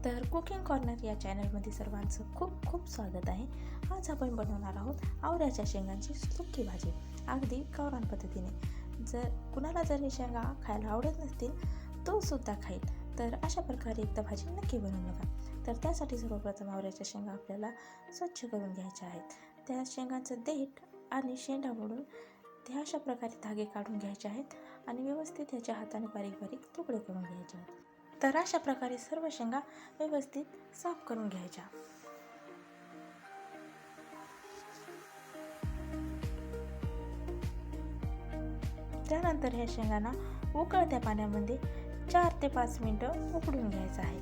तर cooking corner या चॅनलमध्ये सर्वांचं खूप खूप स्वागत आहे. आज आपण बनवणार आहोत आवळ्याच्या शेंगांची सुकी भाजी, अगदी गावरान पद्धतीने. कुणाला हे शेंगा खायला आवडत नसतील तो सुद्धा खाईल. तर अशा प्रकारे एकदा भाजी नक्की बनवू नका. तर त्यासाठी सर्वप्रथम आवळ्याच्या शेंगा आपल्याला स्वच्छ करून घ्यायच्या आहेत. त्या शेंगांचं देठ आणि शेंडा मोडून त्या अशा प्रकारे धागे काढून घ्यायचे आहेत आणि व्यवस्थित ह्याच्या हाताने बारीक बारीक तुकडे करून घ्यायचे आहेत. तर अशा प्रकारे सर्व शेंगा व्यवस्थित साफ करून घ्यायच्या. त्यानंतर ह्या शेंगांना उकळत्या पाण्यामध्ये 4 ते 5 मिनिटं उकडून घ्यायचं आहे.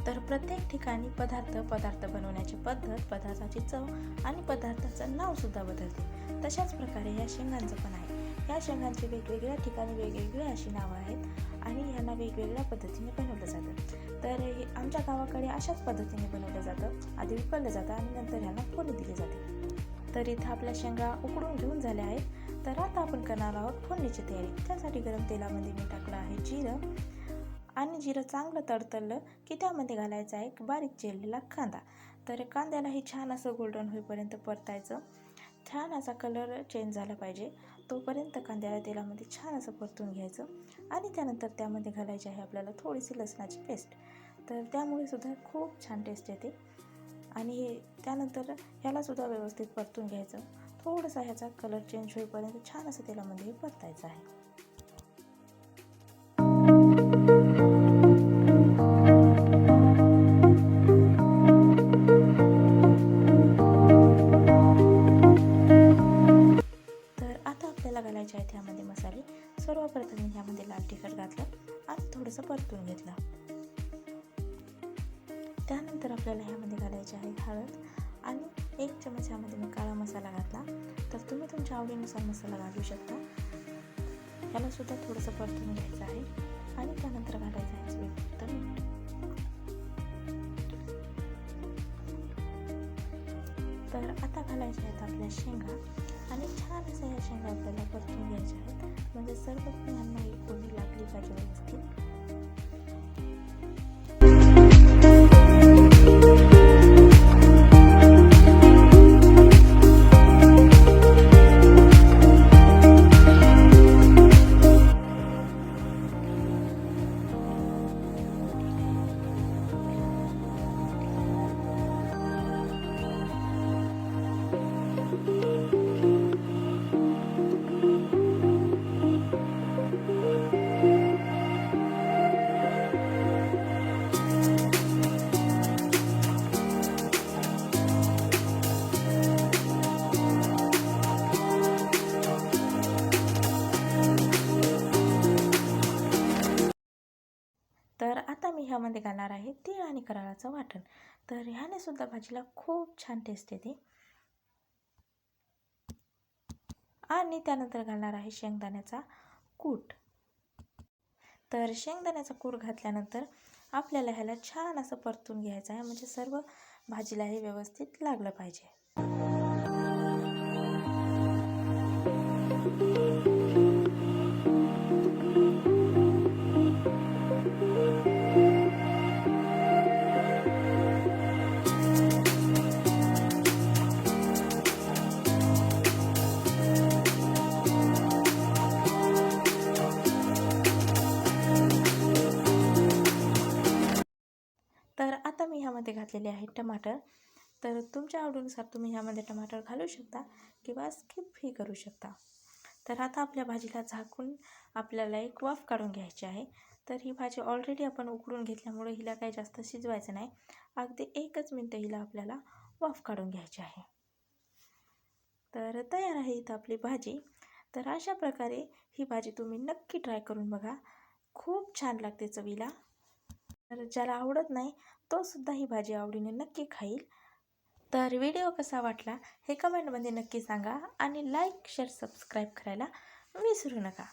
तर प्रत्येक ठिकाणी पदार्थ बनवण्याची पद्धत, पदार्थाची चव आणि पदार्थाचं नाव सुद्धा बदलते. तशाच प्रकारे या शेंगांचं पण आहे. या शेंगांची वेगवेगळ्या ठिकाणी वेगवेगळी अशी नावं आहेत आणि यांना वेगवेगळ्या पद्धतीने बनवलं जातं. तर आमच्या गावाकडे अशाच पद्धतीने बनवलं जातं. आधी उकळलं जातं आणि नंतर ह्यांना फोडणी दिली जाते. तर इथं आपल्या शेंगा उकडून घेऊन झाल्या आहेत. तर आता आपण करणार आहोत फोडणीची तयारी. त्यासाठी गरम तेलामध्ये मी टाकलं आहे जिरं आणि जिरं चांगलं तडतडलं की त्यामध्ये घालायचा एक बारीक चिरलेला कांदा. तर कांद्यालाही छान असं गोल्डन होईपर्यंत परतायचं. छान असा कलर चेंज झाला पाहिजे तोपर्यंत कांद्याला तेलामध्ये छान असं परतून घ्यायचं. आणि त्यानंतर त्यामध्ये घालायची आहे आपल्याला थोडीशी लसणाची पेस्ट. तर त्यामुळे सुद्धा खूप छान टेस्ट येते. आणि त्यानंतर ह्यालासुद्धा व्यवस्थित परतून घ्यायचं. थोडासा ह्याचा कलर चेंज होईपर्यंत छान असं तेलामध्ये परतायचं आहे. घालायचे आहेत ह्यामध्ये मसाले. सर्वप्रथम मी ह्यामध्ये लाल तिखट घातलं आणि थोडंसं परतून घेतलं. त्यानंतर आपल्याला ह्यामध्ये घालायचे आहे हळद आणि 1 चमच ह्यामध्ये मी काळा मसाला घातला. तर तुम्ही तुमच्या आवडीनुसार मसाला घालू शकता. ह्याला सुद्धा थोडंसं परतून घ्यायचं आहे आणि त्यानंतर घालायचं आहे चवीपुरतं मीठ. तर आता घालायच्या आहेत आपल्या शेंगा आणि छान असं ह्या शेंगा आपल्याला परतून घ्यायच्या आहेत. म्हणजे सर्व ह्यांना एक फोडणी लागली पाहिजे व्यवस्थित. तर आता मी ह्यामध्ये घालणार आहे तीळ आणि कराळाचं वाटण. तर ह्याने सुद्धा भाजीला खूप छान टेस्ट येते. आणि त्यानंतर घालणार आहे शेंगदाण्याचा कूट. तर शेंगदाण्याचा कूट घातल्यानंतर आपल्याला ह्याला छान असं परतून घ्यायचं आहे. म्हणजे सर्व भाजीला हे व्यवस्थित लागलं पाहिजे. तर आता मी ह्यामध्ये घातलेले आहे टमाटर. तर तुमच्या आवडीनुसार तुम्ही ह्यामध्ये टमाटर घालू शकता किंवा स्किपही करू शकता. तर आता आपल्या भाजीला झाकून आपल्याला एक वाफ काढून घ्यायची आहे. तर ही भाजी ऑलरेडी आपण उकडून घेतल्यामुळे हिला काही जास्त शिजवायचं नाही. अगदी 1च मिनिट हिला आपल्याला वाफ काढून घ्यायची आहे. तर तयार आहे इथं आपली भाजी. तर अशा प्रकारे ही भाजी तुम्ही नक्की ट्राय करून बघा. खूप छान लागते चवीला. तर ज्याला आवडत नाही तो सुद्धा ही भाजी आवडीने नक्की खाईल. तर व्हिडिओ कसा वाटला हे कमेंटमध्ये नक्की सांगा आणि लाईक, शेअर, सबस्क्राईब करायला विसरू नका.